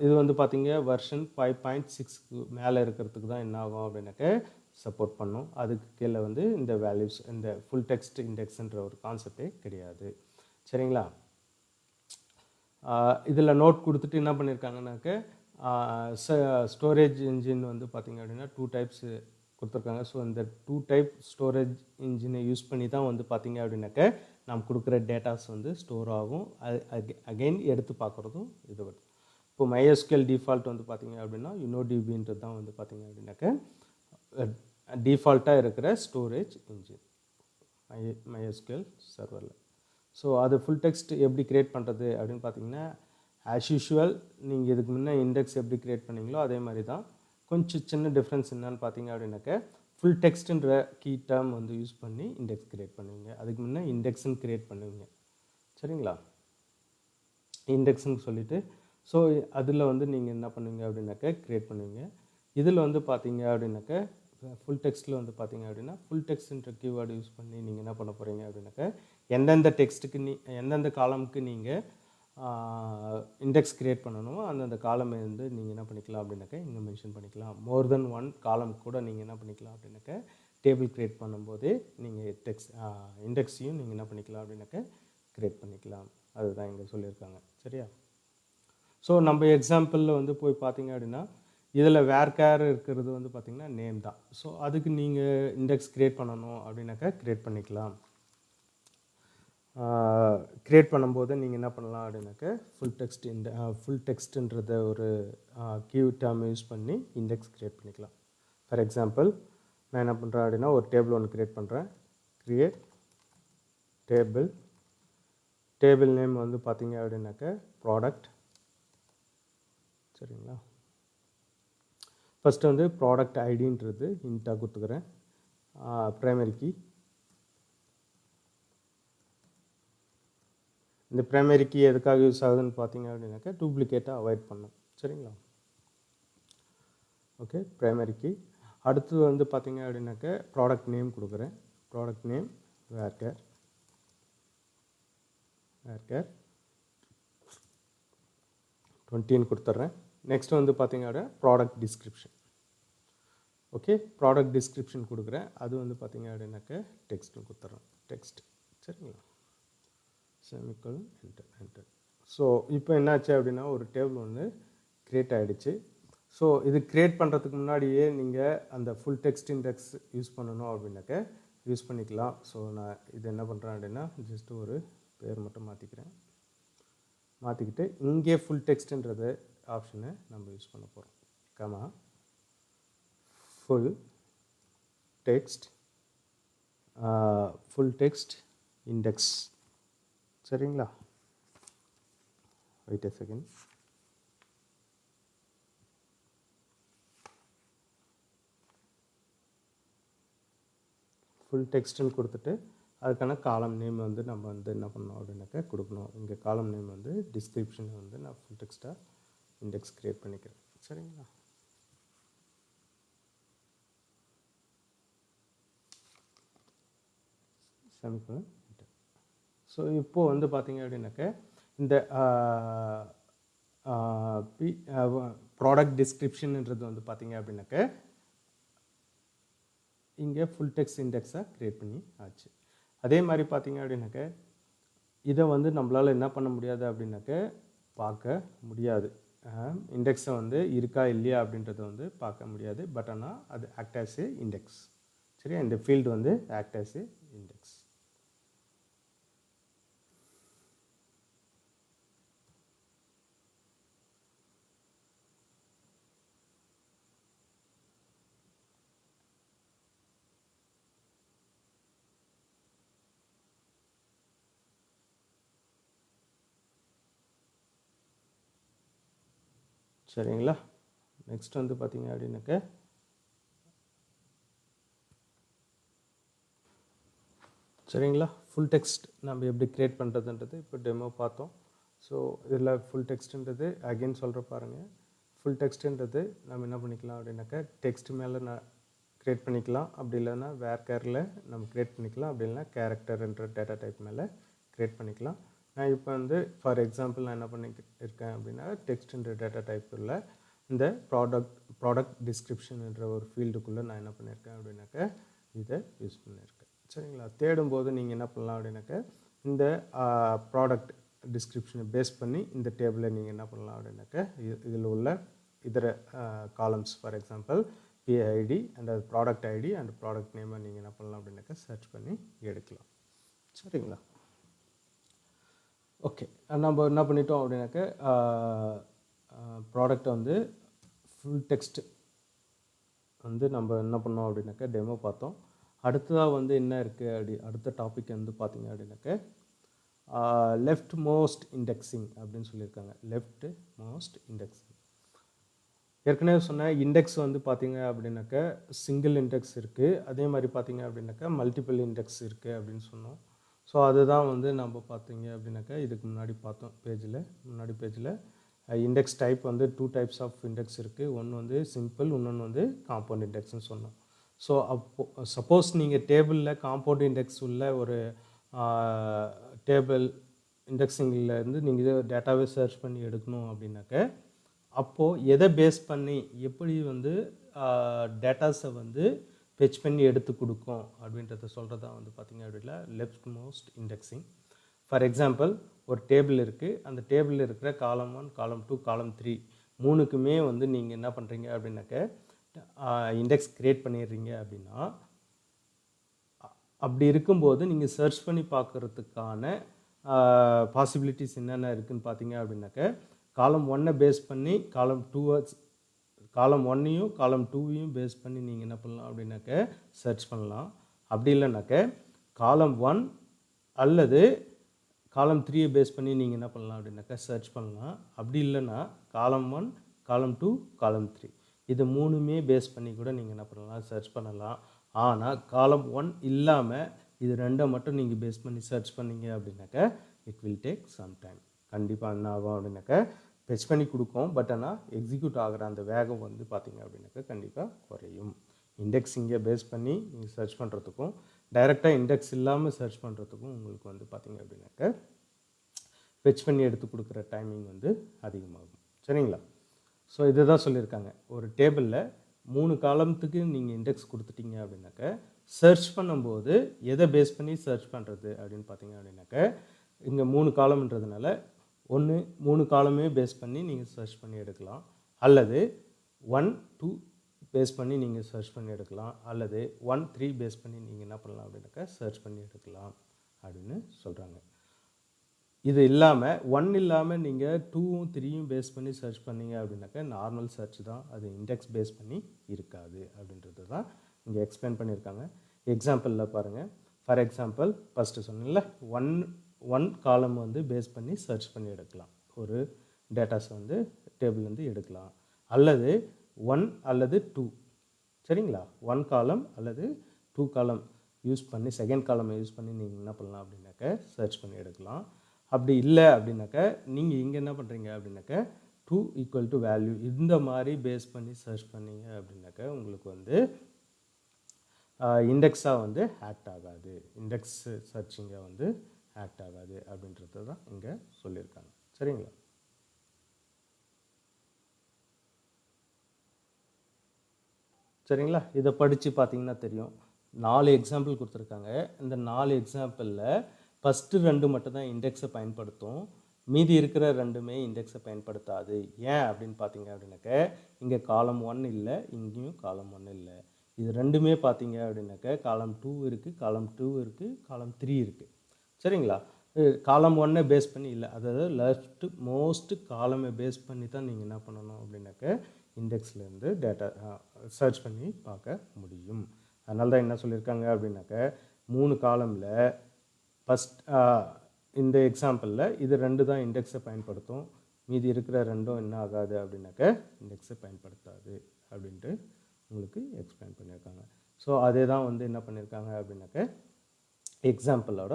இது வந்து பார்த்திங்க வெர்ஷன் 5.6க்கு மேலே இருக்கிறதுக்கு தான் என்ன ஆகும் அப்படின்னாக்க சப்போர்ட் பண்ணும். அதுக்கு கீழே வந்து இந்த வேல்யூஸ் இந்த ஃபுல் டெக்ஸ்ட் இண்டெக்ஸ்ன்ற ஒரு கான்செப்டே கிடையாது. சரிங்களா? இதில் நோட் கொடுத்துட்டு என்ன பண்ணியிருக்காங்கனாக்க ஸ்டோரேஜ் இன்ஜின் வந்து பார்த்திங்க அப்படின்னா 2 டைப்ஸ் கொடுத்துருக்காங்க. ஸோ இந்த 2 டைப் ஸ்டோரேஜ் இன்ஜினை யூஸ் பண்ணி தான் வந்து பார்த்திங்க அப்படின்னாக்க நாம் கொடுக்குற டேட்டாஸ் வந்து ஸ்டோர் ஆகும். அகெயின் எடுத்து பார்க்குறதும் இது வருது. இப்போ MySQL டிஃபால்ட் வந்து பார்த்திங்க அப்படின்னா யூனோடிபின்றது தான் வந்து பார்த்திங்க அப்படின்னாக்க டிஃபால்ட்டாக இருக்கிற ஸ்டோரேஜ் இன்ஜின் MySQL சர்வரில். ஸோ அது ஃபுல் டெக்ஸ்ட் எப்படி க்ரியேட் பண்ணுறது அப்படின்னு பார்த்தீங்கன்னா ஆஸ் யூஷுவல் நீங்கள் இதுக்கு முன்னே இண்டெக்ஸ் எப்படி க்ரியேட் பண்ணிங்களோ அதே மாதிரி தான். கொஞ்சம் சின்ன டிஃப்ரென்ஸ் என்னன்னு பார்த்தீங்க அப்படின்னாக்க ஃபுல் டெக்ஸ்ட்டுன்ற கீ டேர்ம் வந்து யூஸ் பண்ணி இண்டெக்ஸ் க்ரியேட் பண்ணுவீங்க. அதுக்கு முன்னே இண்டெக்ஸ்ன்னு க்ரியேட் பண்ணுவீங்க. சரிங்களா? இண்டெக்ஸ்ன்னு சொல்லிவிட்டு ஸோ அதில் வந்து நீங்கள் என்ன பண்ணுவீங்க அப்படின்னாக்க க்ரியேட் பண்ணுவீங்க. இதில் வந்து பார்த்தீங்க அப்படின்னாக்க ஃபுல் டெக்ஸ்ட்டில் வந்து பார்த்தீங்க அப்படின்னா ஃபுல் டெக்ஸ்ட்ன்ற கீவேர்டு யூஸ் பண்ணி நீங்கள் என்ன பண்ண போகிறீங்க அப்படின்னாக்க எந்தெந்த டெக்ஸ்ட்டுக்கு எந்தெந்த காலமுக்கு நீங்கள் இண்டெக்ஸ் க்ரியேட் பண்ணணுமோ அந்தந்த காலமை வந்து நீங்கள் என்ன பண்ணிக்கலாம் அப்படின்னாக்க இங்கே மென்ஷன் பண்ணிக்கலாம். மோர் தென் ஒன் காலம் கூட நீங்கள் என்ன பண்ணிக்கலாம் அப்படின்னாக்க டேபிள் க்ரியேட் பண்ணும்போதே நீங்கள் இண்டெக்ஸையும் நீங்கள் என்ன பண்ணிக்கலாம் அப்படின்னாக்க க்ரியேட் பண்ணிக்கலாம். அதுதான் இங்கே சொல்லியிருக்காங்க. சரியா? ஸோ நம்ம எக்ஸாம்பிளில் வந்து போய் பார்த்தீங்க அப்படின்னா இதில் வேர்கேர் இருக்கிறது வந்து பார்த்திங்கன்னா நேம் தான். ஸோ அதுக்கு நீங்கள் இண்டெக்ஸ் க்ரியேட் பண்ணணும் அப்படின்னாக்கா க்ரியேட் பண்ணிக்கலாம். க்ரியேட் பண்ணும்போது நீங்கள் என்ன பண்ணலாம் அப்படின்னாக்கா ஃபுல் டெக்ஸ்ட்டுன்றத ஒரு கீ டேர்ம் யூஸ் பண்ணி இண்டெக்ஸ் க்ரியேட் பண்ணிக்கலாம். ஃபார் எக்ஸாம்பிள் நான் என்ன பண்ணுறேன் அப்படின்னா ஒரு டேபிள் ஒன்று க்ரியேட் பண்ணுறேன். க்ரியேட் டேபிள் நேம் வந்து பார்த்தீங்க அப்படின்னாக்கா ப்ராடக்ட். சரிங்களா? ஃபஸ்ட்டு வந்து ப்ராடக்ட் ஐடின்றது இன்ட்டாக கொடுத்துக்கிறேன். Primary key. இந்த ப்ரைமரி கீ எதுக்காக யூஸ் ஆகுதுன்னு பார்த்தீங்க அப்படின்னாக்கா டூப்ளிகேட்டாக அவாய்ட் பண்ணும். சரிங்களா? Okay, primary key. அடுத்தது வந்து பார்த்தீங்க அப்படின்னாக்கா ப்ராடக்ட் நேம் கொடுக்குறேன். ப்ராடக்ட் நேம் வேர்கேர் 20ன்னு கொடுத்துட்றேன். நெக்ஸ்ட் வந்து பார்த்தீங்க அப்படின்னா product description. Okay, product description கொடுக்குறேன். அது வந்து பார்த்தீங்க அப்படின்னாக்கா டெக்ஸ்ட்னு கொடுத்துட்றேன். டெக்ஸ்ட். சரிங்களா? Semicolon enter. ஸோ இப்போ என்னாச்சு அப்படின்னா ஒரு டேபிள் ஒன்று க்ரியேட் ஆகிடுச்சு. ஸோ இது க்ரியேட் பண்ணுறதுக்கு முன்னாடியே நீங்கள் அந்த ஃபுல் டெக்ஸ்ட் இண்டெக்ஸ் யூஸ் பண்ணணும் அப்படின்னாக்க யூஸ் பண்ணிக்கலாம். ஸோ நான் இது என்ன பண்ணுறேன் அப்படின்னா ஜஸ்ட்டு ஒரு பேர் மட்டும் மாற்றிக்கிட்டு இங்கே ஃபுல் டெக்ஸ்ட்டுன்றது ஆப்ஷனை நம்ம யூஸ் பண்ண போகிறோம். Comma full text index. சரிங்களா? Wait a second. ஃபுல் டெக்ஸ்ட்டுன்னு கொடுத்துட்டு அதுக்கான காலம் நேம் வந்து நம்ம வந்து என்ன பண்ணணும் அப்படின்னாக்கா கொடுக்கணும். இங்கே காலம் நேம் வந்து டிஸ்கிரிப்ஷன் வந்து நான் ஃபுல் டெக்ஸ்ட்டாக இண்டெக்ஸ் க்ரியேட் பண்ணிக்கிறேன். சரிங்களா? Semicolon enter. ஸோ இப்போது வந்து பார்த்தீங்க அப்படின்னாக்கா இந்த ப்ராடக்ட் டிஸ்கிரிப்ஷன்ன்றது வந்து பார்த்தீங்க அப்படின்னாக்கா இங்கே ஃபுல் டெக்ஸ்ட் இண்டெக்ஸாக க்ரியேட் பண்ணி ஆச்சு. அதே மாதிரி பார்த்தீங்க அப்படின்னாக்க இதை வந்து நம்மளால் என்ன பண்ண முடியாது அப்படின்னாக்க பார்க்க முடியாது. இண்டெக்ஸை வந்து இருக்கா இல்லையா அப்படின்றத வந்து பார்க்க முடியாது. பட் ஆனால் அது ஆக்ட் ஆஸ் ஏ இண்டெக்ஸ். சரியா? இந்த ஃபீல்டு வந்து ஆக்ட் ஆஸ் ஏ இண்டெக்ஸ். சரிங்களா? நெக்ஸ்ட் வந்து பார்த்தீங்க அப்படின்னாக்க சரிங்களா ஃபுல் டெக்ஸ்ட் நம்ம எப்படி க்ரியேட் பண்ணுறதுன்றது இப்போ டெமோ பார்த்தோம். ஸோ இதில் ஃபுல் டெக்ஸ்ட்டுன்றது அகெயின் சொல்கிற பாருங்கள். ஃபுல் டெக்ஸ்ட்டுன்றது நம்ம என்ன பண்ணிக்கலாம் அப்படின்னாக்கா டெக்ஸ்ட் மேலே நான் க்ரியேட் பண்ணிக்கலாம். அப்படி இல்லைன்னா வேர்கேரில் நம்ம க்ரியேட் பண்ணிக்கலாம். அப்படி இல்லைனா கேரக்டர்ன்ற டேட்டா டைப் மேலே க்ரியேட் பண்ணிக்கலாம். நான் இப்போ வந்து ஃபார் எக்ஸாம்பிள் நான் என்ன பண்ணியிருக்கேன் அப்படின்னா டெக்ஸ்ட்ன்ற டேட்டா டைப்பில் இந்த ப்ராடக்ட் டிஸ்கிரிப்ஷன்ன்ற ஒரு ஃபீல்டுக்குள்ளே நான் என்ன பண்ணியிருக்கேன் அப்படின்னாக்கா இதை யூஸ் பண்ணியிருக்கேன். சரிங்களா? தேடும்போது நீங்கள் என்ன பண்ணலாம் அப்படின்னாக்கா இந்த ப்ராடக்ட் டிஸ்கிரிப்ஷனை பேஸ் பண்ணி இந்த டேபிளில் நீங்கள் என்ன பண்ணலாம் அப்படின்னாக்கா இதில் உள்ள இதர columns for example PID and அது ப்ராடக்ட் ஐடி அண்ட் ப்ராடக்ட் நேமை நீங்கள் என்ன பண்ணலாம் அப்படின்னாக்கா சர்ச் பண்ணி எடுக்கலாம். சரிங்களா? ஓகே, நம்ம என்ன பண்ணிட்டோம் அப்படின்னாக்கா ப்ராடக்டை வந்து ஃபுல் டெக்ஸ்ட் வந்து நம்ம என்ன பண்ணோம் அப்படின்னாக்கா டெமோ பார்த்தோம். அடுத்ததாக வந்து என்ன இருக்குது அடுத்த டாபிக் வந்து பார்த்திங்க அப்படின்னாக்கா லெஃப்ட் மோஸ்ட் இண்டெக்ஸிங் அப்படின்னு சொல்லியிருக்காங்க. லெஃப்ட் மோஸ்ட் இண்டெக்ஸிங் ஏற்கனவே சொன்ன இண்டெக்ஸ் வந்து பார்த்திங்க அப்படின்னாக்கா சிங்கிள் இண்டெக்ஸ் இருக்குது. அதே மாதிரி பார்த்திங்க அப்படின்னாக்கா மல்டிபிள் இண்டெக்ஸ் இருக்குது அப்படின்னு சொன்னோம். ஸோ அதுதான் வந்து நம்ம பார்த்தீங்க அப்படின்னாக்கா இதுக்கு முன்னாடி பார்த்தோம் முன்னாடி பேஜில் இண்டெக்ஸ் டைப் வந்து 2 டைப்ஸ் ஆஃப் இண்டெக்ஸ் இருக்குது. ஒன்று வந்து சிம்பிள், இன்னொன்று வந்து காம்பவுண்ட் இண்டெக்ஸ்னு சொன்னோம். ஸோ சப்போஸ் நீங்கள் டேபிளில் காம்பவுண்ட் இண்டெக்ஸ் உள்ள ஒரு டேபிள் இண்டெக்ஸிங்கிலேருந்து நீங்கள் டேட்டாவே சர்ச் பண்ணி எடுக்கணும் அப்படின்னாக்க அப்போது எதை பேஸ் பண்ணி எப்படி வந்து டேட்டாஸை வந்து ஃபெச் பண்ணி எடுத்து கொடுக்கும் அப்படின்றத சொல்கிறதா வந்து பார்த்திங்க அப்படின்னா left most indexing. For example ஒரு டேபிள் இருக்குது. அந்த டேபிளில் இருக்கிற காலம் 1, காலம் 2, காலம் 3 மூணுக்குமே வந்து நீங்கள் என்ன பண்ணுறீங்க அப்படின்னாக்க இண்டெக்ஸ் க்ரியேட் பண்ணிடுறீங்க அப்படின்னா, அப்படி இருக்கும்போது நீங்கள் சர்ச் பண்ணி பார்க்குறதுக்கான பாசிபிலிட்டிஸ் என்னென்ன இருக்குதுன்னு பார்த்தீங்க அப்படின்னாக்க, காலம் 1 பேஸ் பண்ணி காலம் 1ஐயும் காலம் 2ஐயும் பேஸ் பண்ணி நீங்கள் என்ன பண்ணலாம் அப்படின்னாக்க சர்ச் பண்ணலாம். அப்படி இல்லைனாக்க காலம் 1 அல்லது காலம் 3ஐ பேஸ் பண்ணி நீங்கள் என்ன பண்ணலாம் அப்படின்னாக்கா சர்ச் பண்ணலாம். அப்படி இல்லைன்னா காலம் 1, காலம் 2, காலம் 3 இது மூணுமே பேஸ் பண்ணி கூட நீங்கள் என்ன பண்ணலாம் சர்ச் பண்ணலாம். ஆனால் காலம் 1 இல்லாமல் இது ரெண்டை மட்டும் நீங்கள் பேஸ் பண்ணி சர்ச் பண்ணீங்க அப்படின்னாக்கா it will take some time. கண்டிப்பாக என்ன ஆகும் அப்படின்னாக்கா ஃபெச் பண்ணி கொடுக்கும். பட் ஆனால் எக்ஸிக்யூட் ஆகிற அந்த வேகம் வந்து பார்த்திங்க அப்படின்னாக்கா கண்டிப்பாக குறையும். இண்டெக்ஸ் இங்கே பேஸ் பண்ணி நீங்கள் சர்ச் பண்ணுறதுக்கும் டைரெக்டாக இண்டெக்ஸ் இல்லாமல் சர்ச் பண்ணுறதுக்கும் உங்களுக்கு வந்து பார்த்திங்க அப்படின்னாக்கா ஃபெச் பண்ணி எடுத்து கொடுக்குற டைமிங் வந்து அதிகமாகும். சரிங்களா? ஸோ இதை தான் சொல்லியிருக்காங்க. ஒரு டேபிளில் 3 காலத்துக்கு நீங்கள் இண்டெக்ஸ் கொடுத்துட்டீங்க அப்படின்னாக்க சர்ச் பண்ணும்போது எதை பேஸ் பண்ணி சர்ச் பண்ணுறது அப்படின்னு பார்த்தீங்க அப்படின்னாக்க, இங்கே 3 காலம்ன்றதுனால 3 காலமே பேஸ் பண்ணி நீங்கள் சர்ச் பண்ணி எடுக்கலாம். அல்லது 1, 2 பேஸ் பண்ணி நீங்கள் சர்ச் பண்ணி எடுக்கலாம். அல்லது 1, 3 பேஸ் பண்ணி நீங்கள் என்ன பண்ணலாம் அப்படின்னாக்கா சர்ச் பண்ணி எடுக்கலாம் அப்படின்னு சொல்கிறாங்க. இது இல்லாமல் 1 இல்லாமல் நீங்கள் 2ம் 3யும் பேஸ் பண்ணி சர்ச் பண்ணிங்க அப்படின்னாக்கா நார்மல் சர்ச் தான், அது இண்டெக்ஸ் பேஸ் பண்ணி இருக்காது அப்படின்றது தான் இங்கே எக்ஸ்பிளைன் பண்ணியிருக்காங்க. எக்ஸாம்பிளில் பாருங்கள். ஃபார் எக்ஸாம்பிள் ஃபஸ்ட்டு சொன்னீங்கள 1 காலம் வந்து பேஸ் பண்ணி சர்ச் பண்ணி எடுக்கலாம். ஒரு டேட்டாஸ் வந்து டேபிள்லேருந்து எடுக்கலாம். அல்லது 1 அல்லது 2 சரிங்களா, 1 காலம் அல்லது 2 காலம் யூஸ் பண்ணி செகண்ட் காலமை யூஸ் பண்ணி நீங்கள் என்ன பண்ணலாம் அப்படின்னாக்க சர்ச் பண்ணி எடுக்கலாம். அப்படி இல்லை அப்படின்னாக்க நீங்கள் இங்கே என்ன பண்ணுறீங்க அப்படின்னாக்க 2 ஈக்குவல் டு வேல்யூ இந்த மாதிரி பேஸ் பண்ணி சர்ச் பண்ணிங்க அப்படின்னாக்க உங்களுக்கு வந்து இண்டெக்ஸாக வந்து ஆக்ட் ஆகாது, இண்டெக்ஸ் சர்ச்சிங்காக வந்து ஆக்ட் ஆகாது அப்படின்றது தான் இங்கே சொல்லியிருக்காங்க. சரிங்களா? சரிங்களா? இதை படித்து பார்த்தீங்கன்னா தெரியும். 4 எக்ஸாம்பிள் கொடுத்துருக்காங்க. இந்த 4 எக்ஸாம்பிளில் ஃபஸ்ட்டு 2 மட்டும்தான் இண்டெக்ஸை பயன்படுத்தும், மீதி இருக்கிற 2மே இண்டெக்ஸை பயன்படுத்தாது. ஏன் அப்படின்னு பார்த்தீங்க அப்படின்னாக்க இங்கே காலம் 1 இல்லை, இங்கேயும் காலம் 1 இல்லை. இது ரெண்டுமே பார்த்தீங்க அப்படின்னாக்க காலம் 2 இருக்குது, காலம் 2 இருக்குது, காலம் 3 இருக்குது. சரிங்களா? காலம் 1 பேஸ் பண்ணி இல்லை, அதாவது லெஃப்ட் மோஸ்ட் காலமை பேஸ் பண்ணி தான் நீங்கள் என்ன பண்ணணும் அப்படின்னாக்க இண்டெக்ஸ்லேருந்து டேட்டா சர்ச் பண்ணி பார்க்க முடியும். அதனால தான் என்ன சொல்லியிருக்காங்க அப்படின்னாக்க 3 காலமில் ஃபஸ்ட் இந்த எக்ஸாம்பிளில் இது 2 தான் இண்டெக்ஸை பயன்படுத்தும், மீதி இருக்கிற 2ம் என்ன ஆகாது அப்படின்னாக்க இண்டெக்ஸை பயன்படுத்தாது அப்படின்ட்டு உங்களுக்கு எக்ஸ்பிளைன் பண்ணியிருக்காங்க. ஸோ அதே தான் வந்து என்ன பண்ணியிருக்காங்க அப்படின்னாக்க எக்ஸாம்பிளோட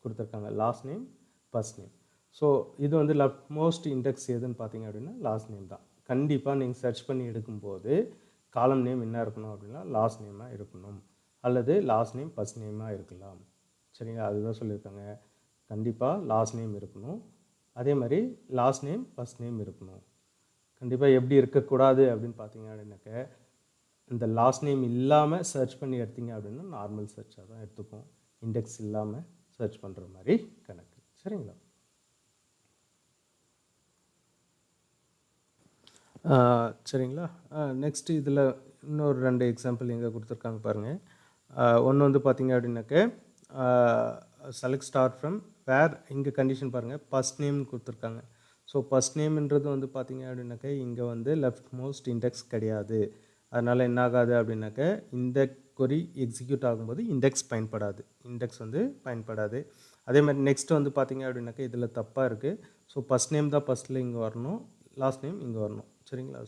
கொடுத்துருக்காங்க. Last name, first name. So இது வந்து லெஃப்ட் மோஸ்ட் இண்டெக்ஸ் எதுன்னு பார்த்தீங்க அப்படின்னா லாஸ்ட் நேம் தான். கண்டிப்பாக நீங்கள் சர்ச் பண்ணி எடுக்கும்போது காலம் நேம் என்ன இருக்கணும் அப்படின்னா லாஸ்ட் நேமாக இருக்கணும், அல்லது லாஸ்ட் நேம் ஃபர்ஸ்ட் நேமாக இருக்கலாம். சரிங்களா? அதுதான் சொல்லியிருக்காங்க. கண்டிப்பாக லாஸ்ட் நேம் இருக்கணும், அதே மாதிரி லாஸ்ட் நேம் ஃபர்ஸ்ட் நேம் இருக்கணும். கண்டிப்பாக எப்படி இருக்கக்கூடாது அப்படின்னு பார்த்தீங்க அப்படின்னாக்க இந்த லாஸ்ட் நேம் இல்லாமல் சர்ச் பண்ணி எடுத்தீங்க அப்படின்னா நார்மல் சர்ச்சாக தான் எடுத்துக்கும், இண்டெக்ஸ் இல்லாமல் சர்ச் பண்ணுற மாதிரி கணக்கு. சரிங்களா? சரிங்களா? நெக்ஸ்ட்டு இதில் இன்னொரு 2 எக்ஸாம்பிள் எங்கே கொடுத்துருக்காங்க பாருங்கள். ஒன்று வந்து பார்த்தீங்க அப்படின்னாக்க செலக்ட் ஸ்டார்ட் ஃப்ரம் வேர், இங்கே கண்டிஷன் பாருங்கள் ஃபர்ஸ்ட் நேம்னு கொடுத்துருக்காங்க. ஸோ ஃபர்ஸ்ட் நேம்ன்றது வந்து பார்த்தீங்க அப்படின்னாக்க இங்கே வந்து லெஃப்ட் மோஸ்ட் இண்டெக்ஸ் கிடையாது. அதனால் என்ன ஆகாது அப்படின்னாக்க இந்த கொரி எக்ஸிக்யூட் ஆகும்போது இண்டெக்ஸ் வந்து பயன்படாது. அதே மாதிரி நெக்ஸ்ட் வந்து பார்த்தீங்க அப்படின்னாக்க இதில் தப்பாக இருக்குது. ஸோ ஃபர்ஸ்ட் நேம் தான் ஃபஸ்ட்டில் இங்கே வரணும், லாஸ்ட் நேம் இங்கே வரணும். சரிங்களா?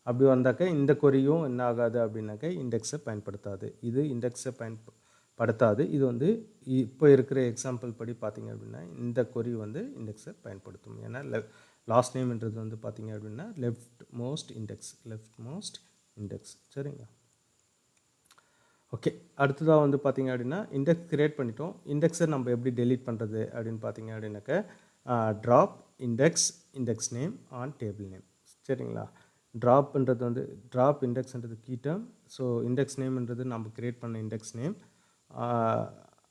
அப்படி வந்தாக்க இந்த கொரியும் என்ன ஆகாது அப்படின்னாக்க இண்டெக்ஸை பயன்படுத்தாது. இது இண்டெக்ஸை பயன்படுத்தாது. இது வந்து இப்போ இருக்கிற எக்ஸாம்பிள் படி பார்த்தீங்க அப்படின்னா இந்த கொரி வந்து இண்டெக்ஸை பயன்படுத்தும். ஏன்னா லாஸ்ட் நேம்ன்றது வந்து பார்த்தீங்க அப்படின்னா லெஃப்ட் மோஸ்ட் இண்டெக்ஸ். சரிங்களா? ஓகே, அடுத்ததாக வந்து பார்த்தீங்க அப்படின்னா இண்டெக்ஸ் கிரியேட் பண்ணிட்டோம். இண்டெக்ஸை நம்ம எப்படி டெலீட் பண்ணுறது அப்படின்னு பார்த்தீங்க அப்படின்னாக்க drop index name on table name. சரிங்களா? ட்ராப்ன்றது வந்து ட்ராப் இண்டெக்ஸ்ன்றது கீ டேர்ம். ஸோ இண்டெக்ஸ் நேம்ன்றது நம்ம கிரியேட் பண்ண இண்டெக்ஸ் நேம்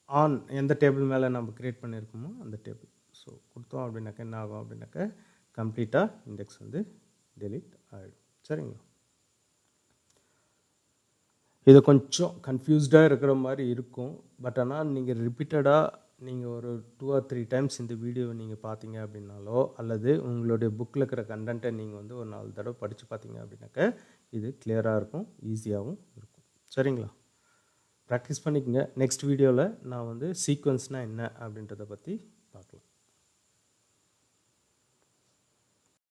ஆன் எந்த டேபிள் மேலே நம்ம கிரியேட் பண்ணியிருக்கோமோ அந்த டேபிள். ஸோ கொடுத்தோம் அப்படின்னாக்க என்ன ஆகும் அப்படின்னாக்க கம்ப்ளீட்டாக இண்டெக்ஸ் வந்து delete ஆகிடும். சரிங்களா? இது கொஞ்சம் கன்ஃபியூஸ்டாக இருக்கிற மாதிரி இருக்கும். பட் ஆனால் நீங்கள் ரிப்பீட்டடாக நீங்கள் ஒரு 2 or 3 டைம்ஸ் இந்த வீடியோவை நீங்கள் பார்த்தீங்க அப்படின்னாலோ, அல்லது உங்களுடைய புக்கில் இருக்கிற கண்டென்ட்டை நீங்கள் வந்து ஒரு 4 தடவை படித்து பார்த்தீங்க அப்படின்னாக்க இது கிளியராக இருக்கும், ஈஸியாகவும் இருக்கும். சரிங்களா? ப்ராக்டிஸ் பண்ணிக்கங்க. நெக்ஸ்ட் வீடியோவில் நான் வந்து சீக்வன்ஸ்னால் என்ன அப்படின்றத பற்றி